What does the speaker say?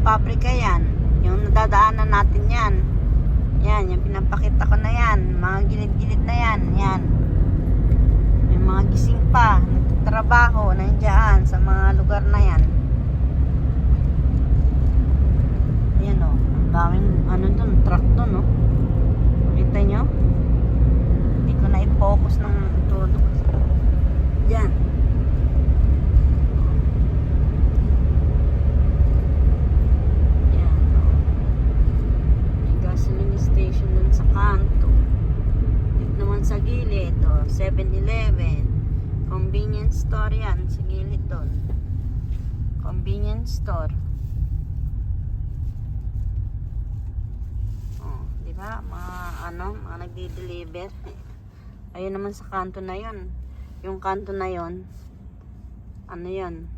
paprika yan. Yung nadadaanan natin yan. Yan, yung pinapakita ko na yan. Mga gilid-gilid na yan. Yan. May mga gising pa. Nagtatrabaho. Nandiyan sa mga lugar na yan. Ayan o. Ang daming ano dun. Truck dun o. Kita nyo? Hindi ko na i-focus ng todo. Yan. Station dun sa kanto. Dito naman sa gilid, 7-Eleven. Convenience store yan, sa gilid dun. Convenience store. Di ba? Mga nagdi-deliver. Ayun naman sa kanto na yon. Yung kanto na yon, ano yan?